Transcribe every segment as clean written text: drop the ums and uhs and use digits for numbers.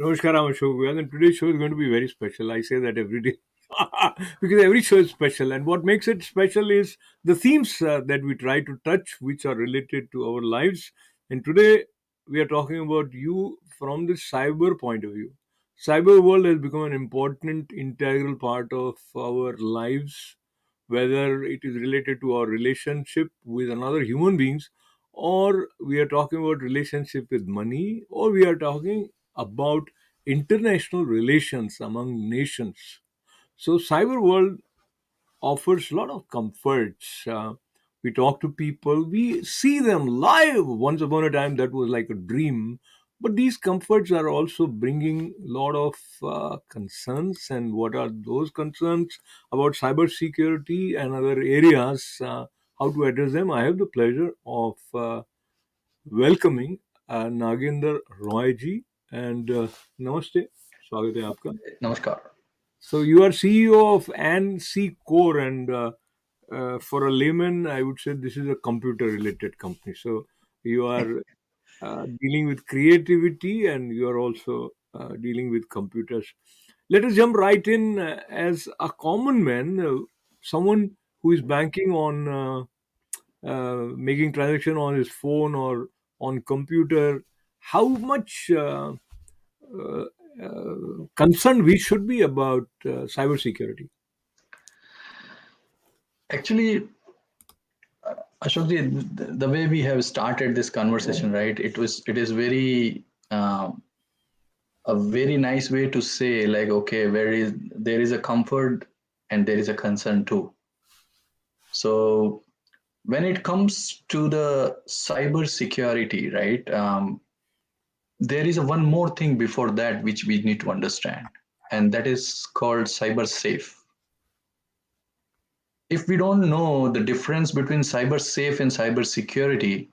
Namaskar, I'm Ashok Vyas, and today's show is going to be very special. I say that every day because every show is special, and what makes it special is the themes that we try to touch, which are related to our lives. And today we are talking about you from the cyber point of view. Cyber world has become an important, integral part of our lives, whether it is related to our relationship with another human beings, or we are talking about relationship with money, or we are talking about international relations among nations. So cyber world offers a lot of comforts. We talk to people, we see them live. Once upon a time, that was like a dream. But these comforts are also bringing a lot of concerns. And what are those concerns about cybersecurity and other areas? How to address them? I have the pleasure of welcoming Nagendra Roy ji and Namaste. स्वागत है आपका. Namaskar. So you are CEO of AnnSeaCore, and for a layman, I would say this is a computer-related company. So you are dealing with creativity, and you are also dealing with computers. Let us jump right in. As a common man, someone who is banking on making transaction on his phone or on computer, how much concerned we should be about cybersecurity? Actually, Ashokji, the way we have started this conversation, right? It is very a very nice way to say, like, okay, there is a comfort and there is a concern too. So when it comes to the cyber security, right? There is one more thing before that which we need to understand, and that is called cyber safe. If we don't know the difference between cyber safe and cyber security,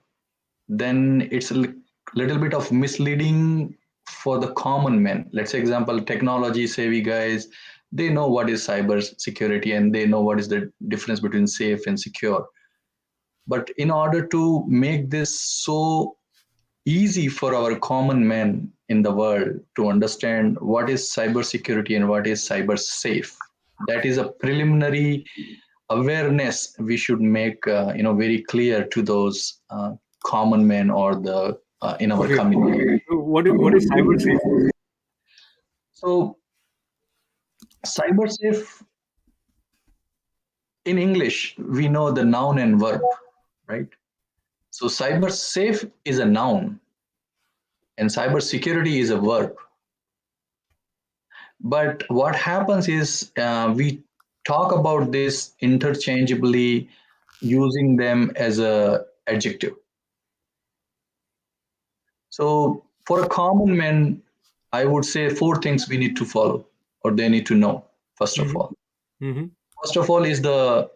then it's a little bit of misleading for the common man. Let's say, example, technology savvy guys, they know what is cyber security and they know what is the difference between safe and secure. But in order to make this so easy for our common man in the world to understand what is cyber security and what is cyber safe, that is a preliminary awareness we should make very clear to those common men or the in our Okay. community. So what is cyber safe? So cyber safe, in English we know the noun and verb, right? So cyber safe is a noun and cyber security is a verb. But what happens is we talk about this interchangeably, using them as a adjective. So for a common man, I would say four things we need to follow or they need to know. First of Mm-hmm. all, Mm-hmm. first of all is the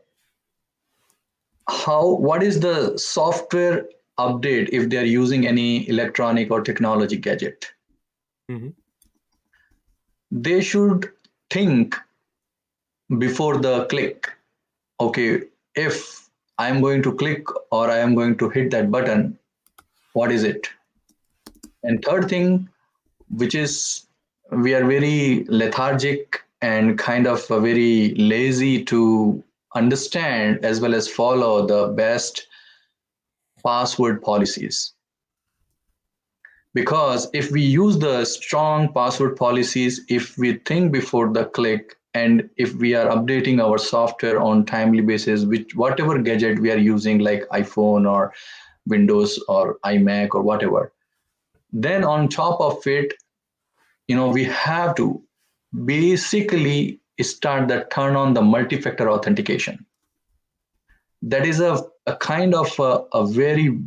what is the software update if they are using any electronic or technology gadget. Mm-hmm. They should think before the click. Okay, if I am going to click or I am going to hit that button, what is it? And third thing, which is we are very lethargic and kind of very lazy to understand as well as follow the best password policies. Because if we use the strong password policies, if we think before the click, and if we are updating our software on timely basis, which whatever gadget we are using, like iPhone or Windows or iMac or whatever, then on top of it, we have to basically start that turn on the multi-factor authentication. That is a kind of a very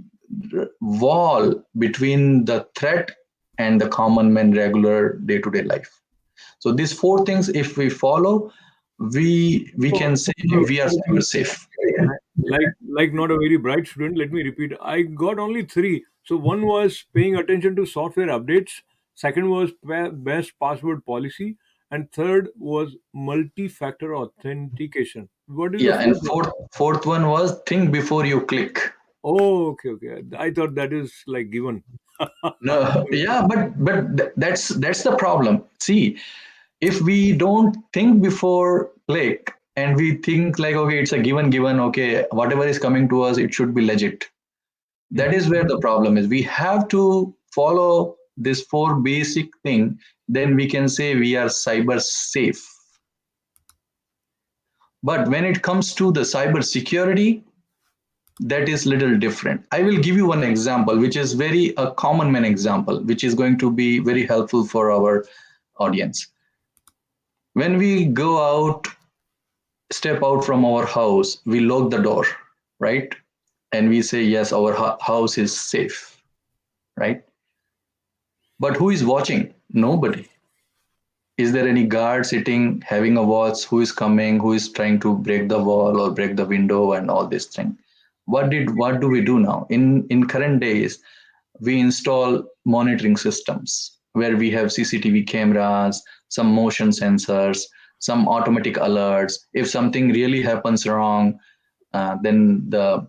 wall between the threat and the common man regular day-to-day life. So these four things, if we follow, we Oh, can say we are cyber safe. like not a very bright student. Let me repeat. I got only three. So one was paying attention to software updates. Second was best password policy, and third was multi-factor authentication. What is the Yeah, and fourth one? fourth one was think before you click. Oh, okay, okay. I thought that is like given. No, yeah, but that's the problem. See, if we don't think before click and we think like, okay, it's a given, okay, whatever is coming to us, it should be legit. That Mhm. is where the problem is. We have to follow this four basic thing, then we can say we are cyber safe. But when it comes to the cyber security, that is little different. I will give you one example, which is very a common man example, which is going to be very helpful for our audience. When we go out, step out from our house, we lock the door, right? And we say, yes, our house is safe, right? But who is watching? Nobody. Is there any guard sitting having a watch who is coming, who is trying to break the wall or break the window and all this thing? What do we do now? In current days, we install monitoring systems where we have CCTV cameras, some motion sensors, some automatic alerts. If something really happens wrong, then the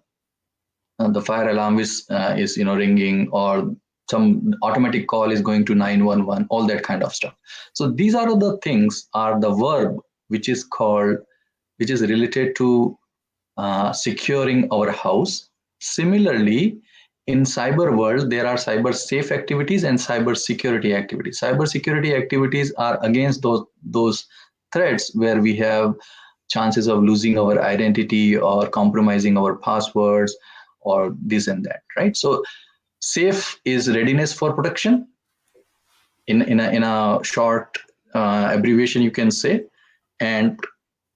fire alarm is ringing, or some automatic call is going to 911, all that kind of stuff. So these are the things, are the verb which is called, which is related to securing our house. Similarly, in cyber world, there are cyber safe activities and cyber security activities. Cyber security activities are against those threats where we have chances of losing our identity or compromising our passwords or this and that, right? So safe is readiness for protection, in a short abbreviation you can say. And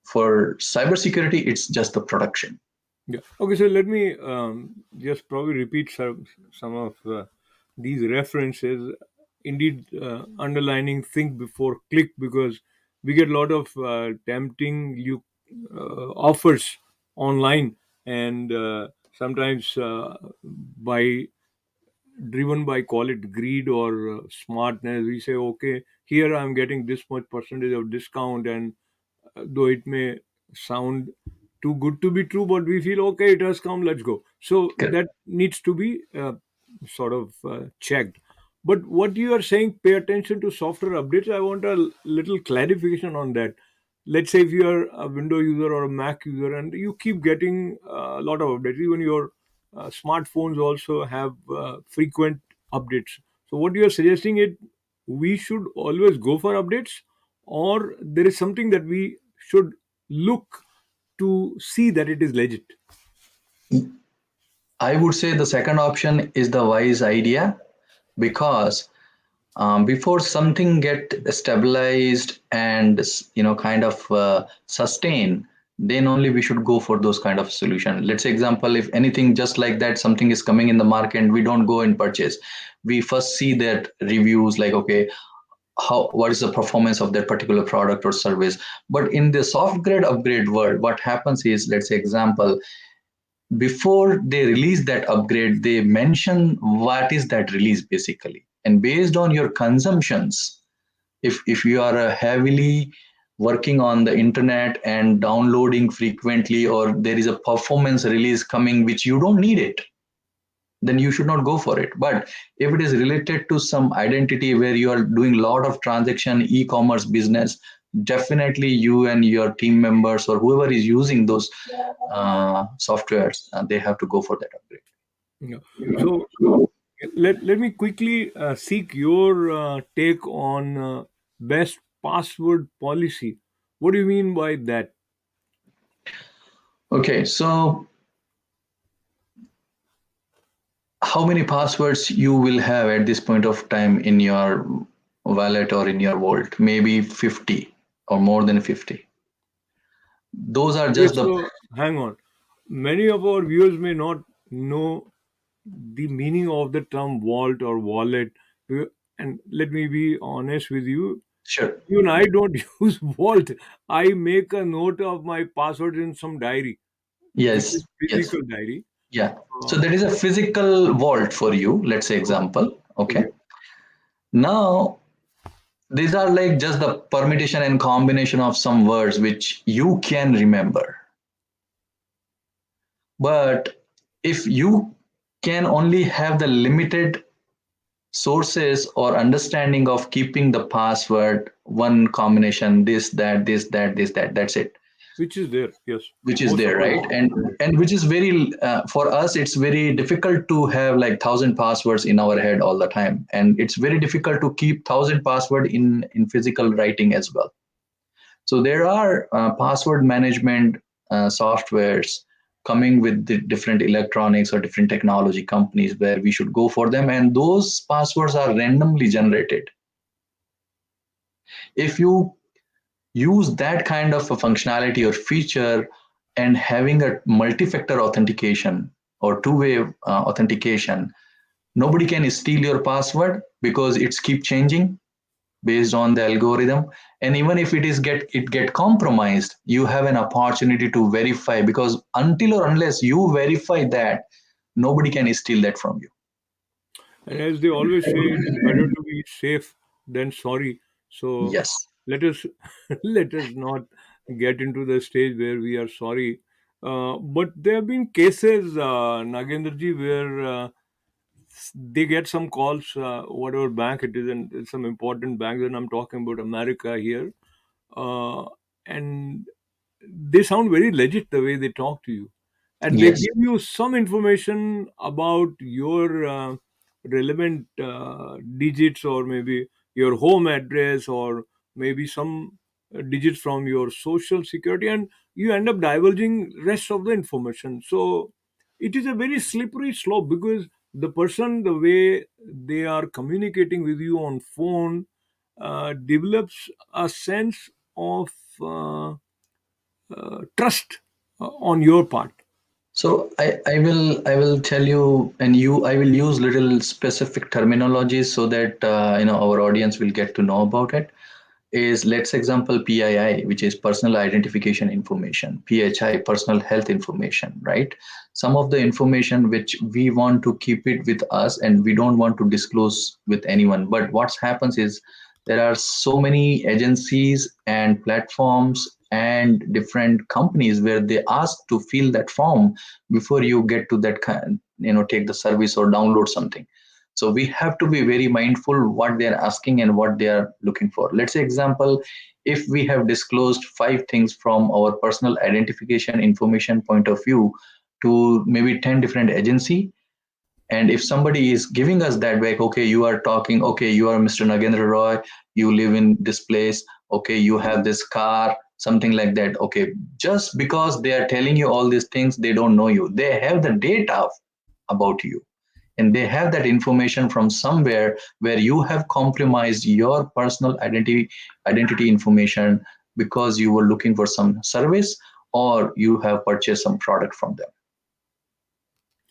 for cybersecurity, it's just the protection. Yeah. Okay, so let me just probably repeat some of these references. Indeed, underlining think before click, because we get a lot of tempting offers online, and sometimes by driven by, call it greed or smartness, we say, okay, here I'm getting this much percentage of discount, and though it may sound too good to be true, but we feel okay, it has come, let's go. So Correct. that needs to be sort of checked. But what you are saying, pay attention to software updates, I want a little clarification on that. Let's say if you are a Window user or a Mac user and you keep getting a lot of updates, even your smartphones also have frequent updates. So what you are suggesting is we should always go for updates, or there is something that we should look to see that it is legit. I would say the second option is the wise idea, because before something get stabilized and kind of sustain, then only we should go for those kind of solution. Let's say example, if anything just like that, something is coming in the market, we don't go and purchase. We first see that reviews, like, okay, how, what is the performance of that particular product or service. But in the software upgrade world, what happens is, let's say example, before they release that upgrade, they mention what is that release basically, and based on your consumptions, if you are heavily working on the internet and downloading frequently, or there is a performance release coming which you don't need it, then you should not go for it. But if it is related to some identity where you are doing a lot of transaction e-commerce business, definitely you and your team members or whoever is using those softwares, they have to go for that upgrade. Yeah. So let me quickly seek your take on best password policy. What do you mean by that? Okay, so how many passwords you will have at this point of time in your wallet or in your vault? Maybe 50 or more than 50. Those are Okay, just the, so hang on. Many of our viewers may not know the meaning of the term vault or wallet. And let me be honest with you, sure. even I don't use vault. I make a note of my password in some diary, which is Yes, yes. physical diary. Yeah. So Uh, there is a physical vault for you, let's say example. Okay. okay. Now, these are like just the permutation and combination of some words which you can remember. But if you can only have the limited sources or understanding of keeping the password one combination, this that, that's it, Which is there, yes. which is Most of there, us. right? And which is very for us it's very difficult to have like 1,000 passwords in our head all the time, and it's very difficult to keep 1,000 password in physical writing as well. So there are password management softwares coming with the different electronics or different technology companies where we should go for them, and those passwords are randomly generated. If you use that kind of a functionality or feature and having a multi-factor authentication or two-way authentication, nobody can steal your password because it's keep changing based on the algorithm. And even if it get compromised, you have an opportunity to verify, because until or unless you verify that, nobody can steal that from you. And as they always say, it's better to be safe than sorry. So Yes. let us let us not get into the stage where we are sorry. But there have been cases, Nagendraji, where they get some calls, whatever bank it is, and it's some important banks, and I'm talking about America here, uh, and they sound very legit the way they talk to you, and they Yes. give you some information about your relevant digits, or maybe your home address, or maybe some digits from your social security, and you end up divulging rest of the information. So it is a very slippery slope, because the person, the way they are communicating with you on phone, develops a sense of trust on your part. So I will tell you, and I will use little specific terminologies so that our audience will get to know about it. Is, let's example, PII, which is personal identification information, PHI, personal health information, right? Some of the information which we want to keep it with us and we don't want to disclose with anyone. But what happens is there are so many agencies and platforms and different companies where they ask to fill that form before you get to that take the service or download something. So we have to be very mindful what they are asking and what they are looking for. Let's say example, if we have disclosed 5 things from our personal identification information point of view to maybe 10 different agency, and if somebody is giving us that back, okay, you are talking, okay, you are Mr. Nagendra Roy, you live in this place, okay, you have this car, something like that. Okay, just because they are telling you all these things, they don't know you. They have the data about you, and they have that information from somewhere where you have compromised your personal identity information because you were looking for some service or you have purchased some product from them.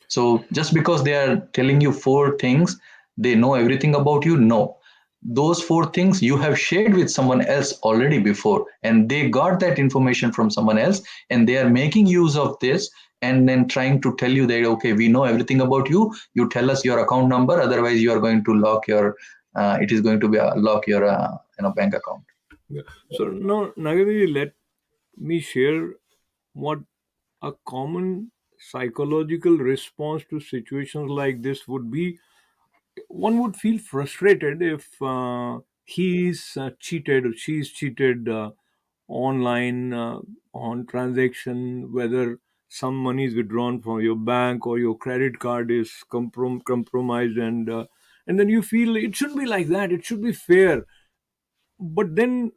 So just because they are telling you 4 things, they know everything about you? No. Those 4 things you have shared with someone else already before, and they got that information from someone else, and they are making use of this and then trying to tell you that, okay, we know everything about you. You tell us your account number, otherwise you are going to lock your. It is going to be lock your bank account. Yeah. So now, Nagari, let me share what a common psychological response to situations like this would be. One would feel frustrated if he's cheated or she's cheated online on transaction, whether some money is withdrawn from your bank or your credit card is compromised, and then you feel it should be like that, it should be fair. But then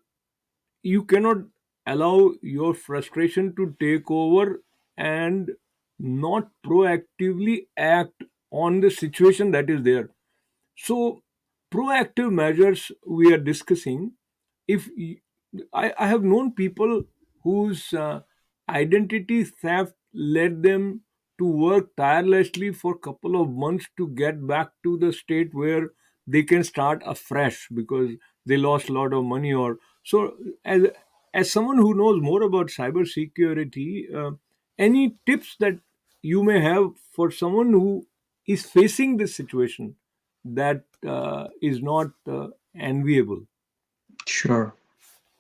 you cannot allow your frustration to take over and not proactively act on the situation that is there. So, proactive measures we are discussing. If I have known people whose identity theft led them to work tirelessly for a couple of months to get back to the state where they can start afresh, because they lost a lot of money. Or so, as someone who knows more about cyber security, any tips that you may have for someone who is facing this situation that is not enviable? Sure.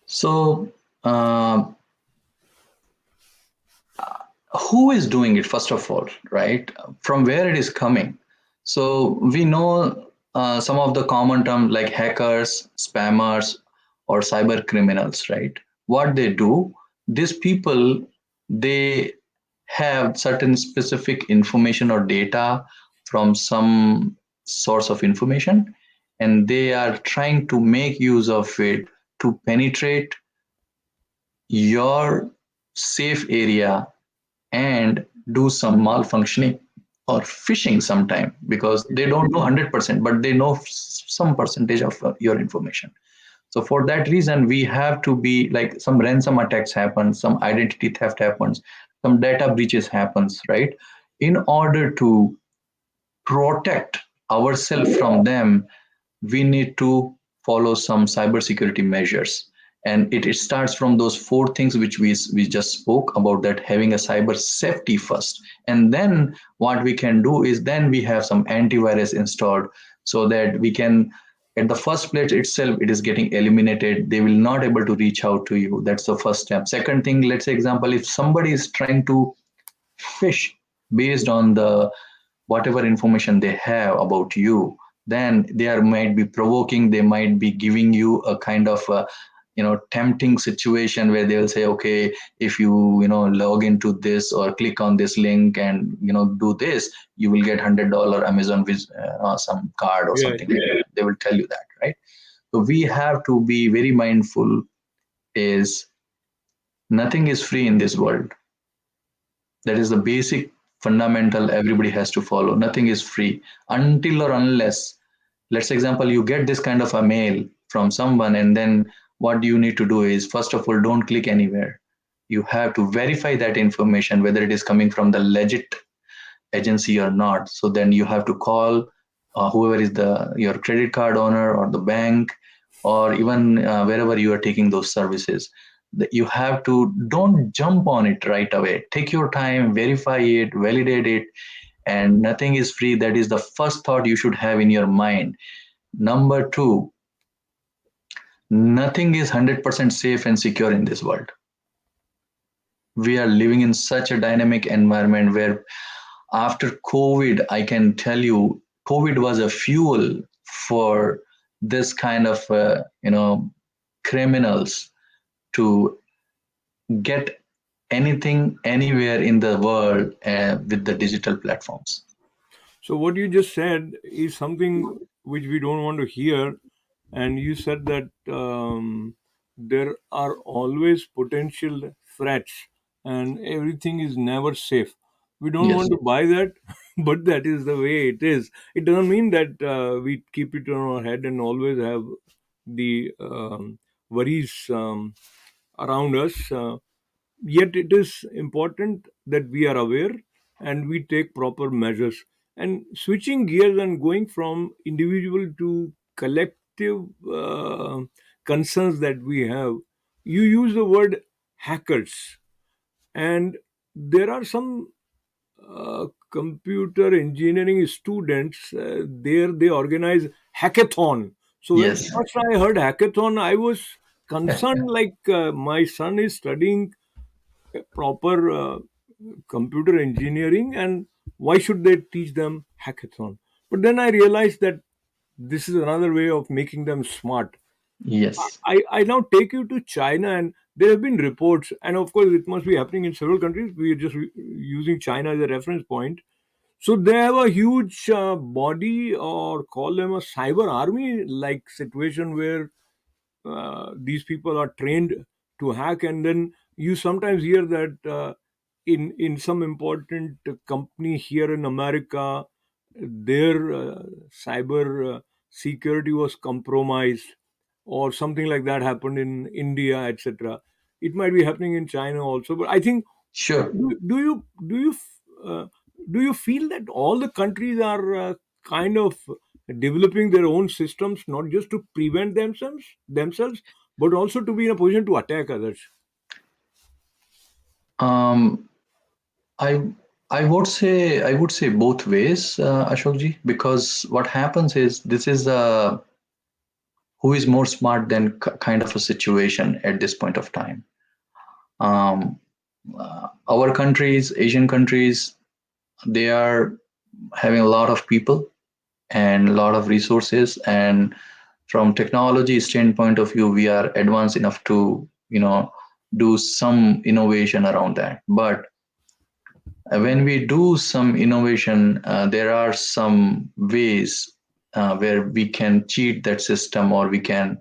So, um, who is doing it, first of all, right? From where it is coming? So we know. some of the common terms like hackers, spammers, or cyber criminals, right? What they do, these people, they have certain specific information or data from some source of information, and they are trying to make use of it to penetrate your safe area and do some malfunctioning or phishing sometime, because they don't know 100% but they know some percentage of your information. So for that reason we have to be like, some ransom attacks happen, some identity theft happens, some data breaches happens, right? In order to protect ourselves from them, we need to follow some cybersecurity measures. And it starts from those four things which we just spoke about, that having a cyber safety first. And then what we can do is, then we have some antivirus installed, so that we can, at the first place itself, it is getting eliminated. They will not able to reach out to you. That's the first step. Second thing, let's say example, if somebody is trying to fish based on the whatever information they have about you, then they are might be provoking, they might be giving you a kind of tempting situation where they will say, okay, if you log into this or click on this link and do this, you will get $100 Amazon with some card or Yeah. something like that. They will tell you that, right? So we have to be very mindful, is nothing is free in this world. That is the basic fundamental everybody has to follow. Nothing is free until or unless, let's say example, you get this kind of a mail from someone, and then what you need to do is, first of all, don't click anywhere. You have to verify that information whether it is coming from the legit agency or not. So then you have to call whoever is the your credit card owner or the bank, or even wherever you are taking those services. You have to, don't jump on it right away. Take your time, verify it, validate it, and nothing is free. That is the first thought you should have in your mind. Number two, nothing is 100% safe and secure in this world. We are living in such a dynamic environment where, after COVID, I can tell you, COVID was a fuel for this kind of, criminals to get anything anywhere in the world with the digital platforms. So what you just said is something which we don't want to hear, and you said that there are always potential threats, and everything is never safe. We don't Yes, want to buy that, but that is the way it is. It doesn't mean that we keep it on our head and always have the worries around us. Yet it is important that we are aware and we take proper measures. And switching gears and going from individual to collective concerns that we have, you use the word hackers, and there are some computer engineering students there, they organize hackathon. So when yes, first I heard hackathon, I was concerned, like my son is studying proper computer engineering, and why should they teach them hackathon? But then I realized that this is another way of making them smart. yes, I now take you to China, and there have been reports, and of course it must be happening in several countries, we are just using China as a reference point. So they have a huge body, or call them a cyber army like situation, where these people are trained to hack. And then you sometimes hear that in some important company here in America, their cyber security was compromised, or something like that happened in India, etc. It might be happening in China also, but I think, sure. uh, do you feel that all the countries are kind of developing their own systems, not just to prevent themselves, but also to be in a position to attack others? Um, I I would say both ways, Ashokji, because what happens is, this is a who is more smart than kind of a situation at this point of time. Um, our countries, Asian countries, they are having a lot of people, and a lot of resources, and from technology standpoint of view, we are advanced enough to do some innovation around that. But when we do some innovation, there are some ways where we can cheat that system, or we can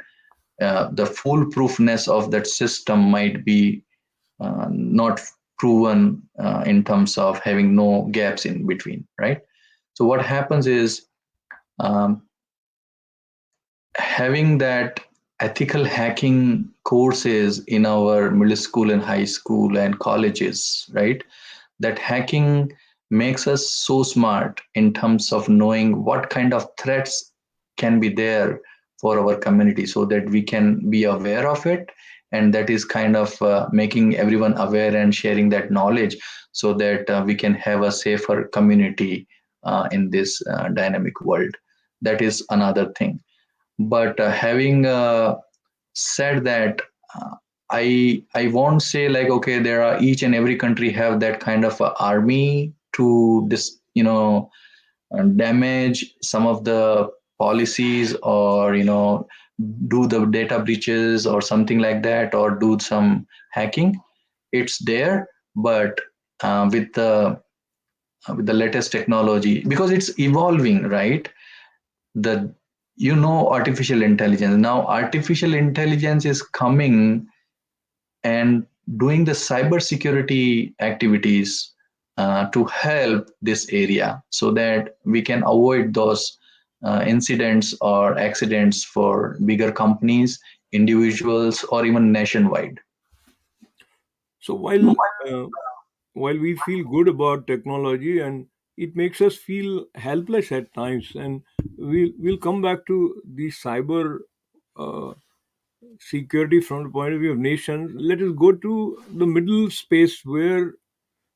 the foolproofness of that system might be not proven in terms of having no gaps in between, right? So what happens is, um, having that ethical hacking courses in our middle school and high school and colleges, right? That hacking makes us so smart in terms of knowing what kind of threats can be there for our community, so that we can be aware of it. And that is kind of making everyone aware and sharing that knowledge, so that we can have a safer community in this dynamic world. That is another thing. But having said that, uh, I won't say like, okay, there are each and every country have that kind of a army to this, damage some of the policies, or do the data breaches or something like that, or do some hacking. It's there, but with the latest technology, because it's evolving, right? The artificial intelligence, now artificial intelligence is coming and doing the cybersecurity activities to help this area, so that we can avoid those incidents or accidents for bigger companies, individuals, or even nationwide. So uh, while we feel good about technology, and it makes us feel helpless at times, and we'll come back to the cyber uh, security from the point of view of nations. Let us go to the middle space where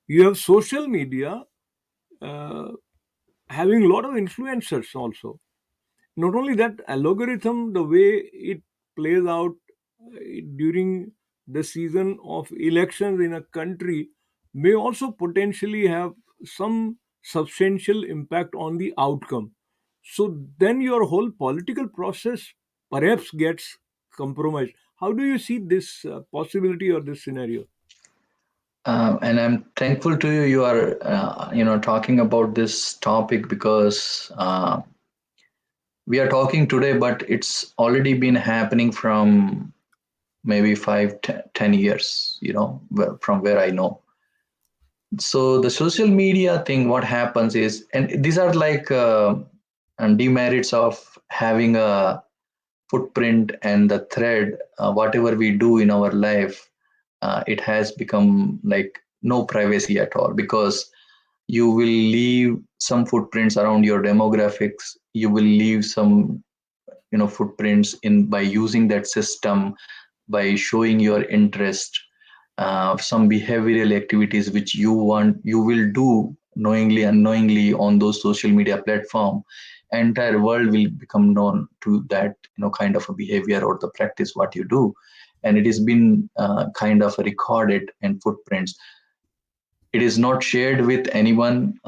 you have social media uh, having a lot of influencers also. Not only that, algorithm, the way it plays out during the season of elections in a country, may also potentially have some substantial impact on the outcome. So then your whole political process perhaps gets compromised. How do you see this possibility or this scenario? And I'm thankful to you. You are, talking about this topic, because we are talking today, but it's already been happening from maybe 5 10 years, from where I know. So the social media thing, what happens is, and these are like and demerits of having a footprint and the thread. Whatever we do in our life, it has become like no privacy at all, because you will leave some footprints around your demographics. You will leave some footprints in by using that system, by showing your interest, some behavioral activities which you will do knowingly unknowingly on those social media platform. Entire world will become known to that kind of a behavior or the practice what you do. And it has been kind of recorded and footprints. It is not shared with anyone,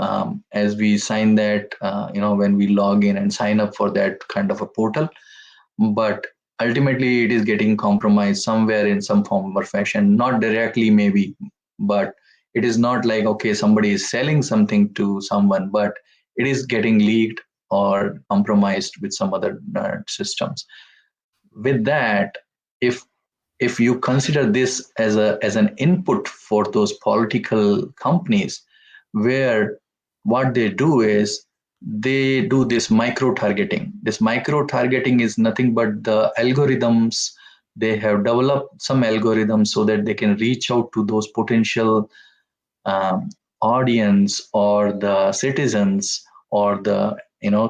as we sign that when we log in and sign up for that kind of a portal. But ultimately it is getting compromised somewhere in some form or fashion, not directly maybe, but it is not like, okay, somebody is selling something to someone, but it is getting leaked or compromised with some other systems. With that, if you consider this as an input for those political companies, where what they do is they do this micro targeting. This micro targeting is nothing but the algorithms. They have developed some algorithms so that they can reach out to those potential um, audience, or the citizens, or the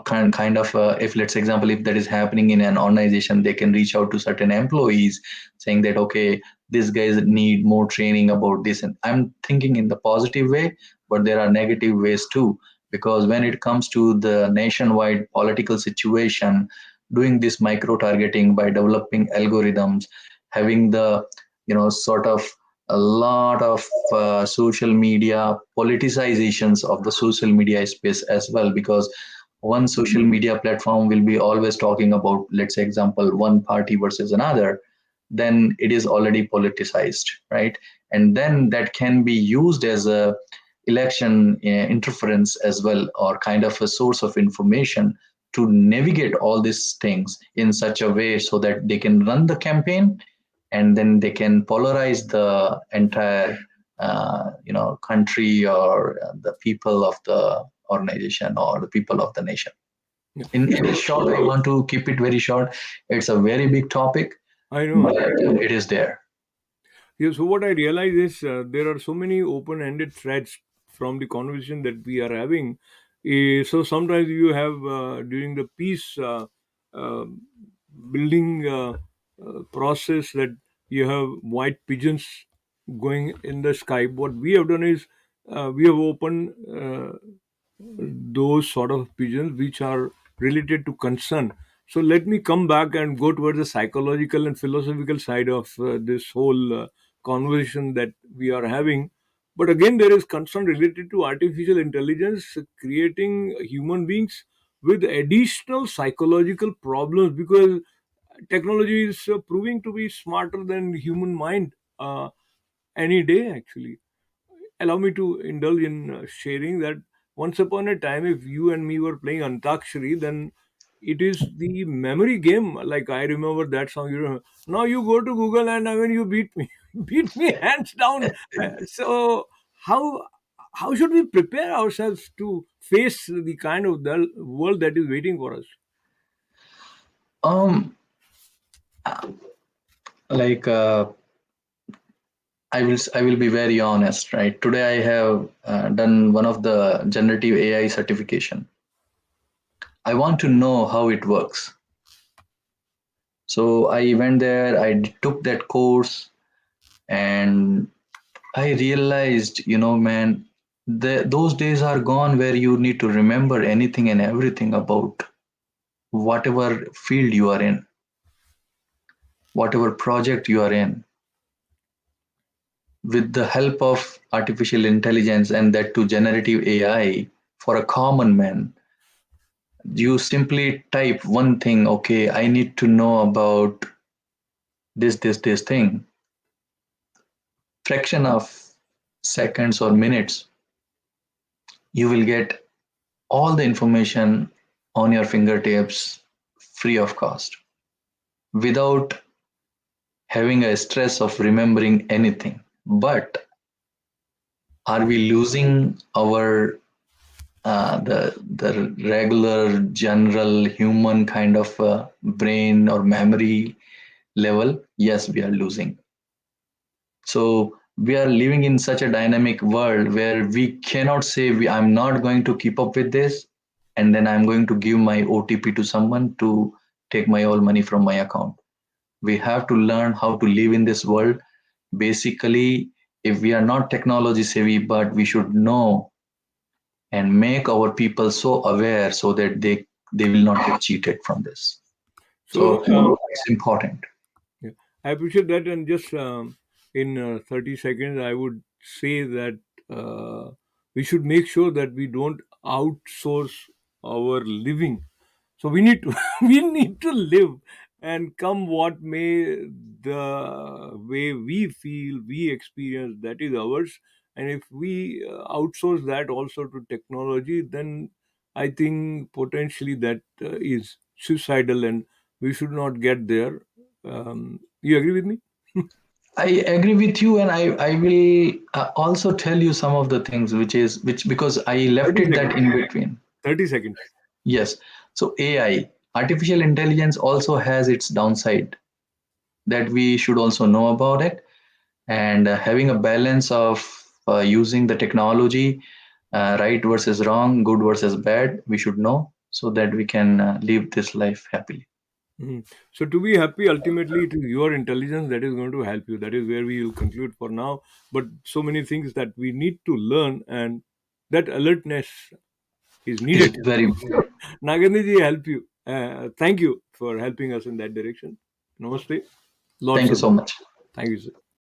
kind of if, let's example, if that is happening in an organization, they can reach out to certain employees, saying that, okay, these guys need more training about this. And I'm thinking in the positive way, but there are negative ways too, because when it comes to the nationwide political situation, doing this micro targeting by developing algorithms, having the sort of a lot of social media politicizations of the social media space as well, because One social media platform will be always talking about, let's say example, one party versus another, then it is already politicized, right? And then that can be used as a election interference as well, or kind of a source of information to navigate all these things in such a way so that they can run the campaign, and then they can polarize the entire country, or the people of the organization, or the people of the nation. Yeah. In short, I want to keep it very short. It's a very big topic, I know. but it is there. Yeah, so what I realize is there are so many open-ended threads from the conversation that we are having. So sometimes you have during the peace uh, building process that you have white pigeons going in the sky. What we have done is we have opened those sort of pigeons which are related to concern. So let me come back and go towards the psychological and philosophical side of this whole conversation that we are having. But again, there is concern related to artificial intelligence creating human beings with additional psychological problems, because technology is proving to be smarter than human mind any day actually. Allow me to indulge in sharing that once upon a time, if you and me were playing Antakshari, then it is the memory game. Like I remember that song. Now you go to Google and I mean you beat me, beat me hands down. So how should we prepare ourselves to face the kind of the world that is waiting for us? Um, like I will be very honest, right? Today I have done one of the generative AI certification. I want to know how it works. So I went there, I took that course, and I realized, man, those days are gone where you need to remember anything and everything about whatever field you are in, whatever project you are in. With the help of artificial intelligence, and that to generative AI, for a common man, you simply type one thing, okay, I need to know about this thing. Fraction of seconds or minutes, you will get all the information on your fingertips, free of cost, without having a stress of remembering anything. But are we losing our the regular general human kind of brain or memory level? Yes, we are losing. So we are living in such a dynamic world where we cannot say I'm not going to keep up with this, and then I'm going to give my OTP to someone to take my all money from my account. We have to learn how to live in this world. Basically, if we are not technology savvy, but we should know and make our people so aware so that they will not get cheated from this. So So it's important. yeah, I appreciate that. And just in 30 seconds, I would say that we should make sure that we don't outsource our living. So we need to we need to live, and come what may, the way we feel, we experience, that is ours. And if we outsource that also to technology, then I think potentially that is suicidal, and we should not get there. You agree with me? I agree with you, and I will also tell you some of the things which because I left 30 it that seconds. in between. 30 seconds. Yes. So AI, artificial intelligence, also has its downside that we should also know about it, and having a balance of using the technology, right versus wrong, good versus bad, we should know so that we can live this life happily. Mhm. So to be happy, ultimately, it is your intelligence that is going to help you. That is where we will conclude for now. But so many things that we need to learn, and that alertness is Is needed. very. Nagendra ji help you. Thank you for helping us in that direction. Namaste. Lots Thank you of so love. much. Thank you, sir.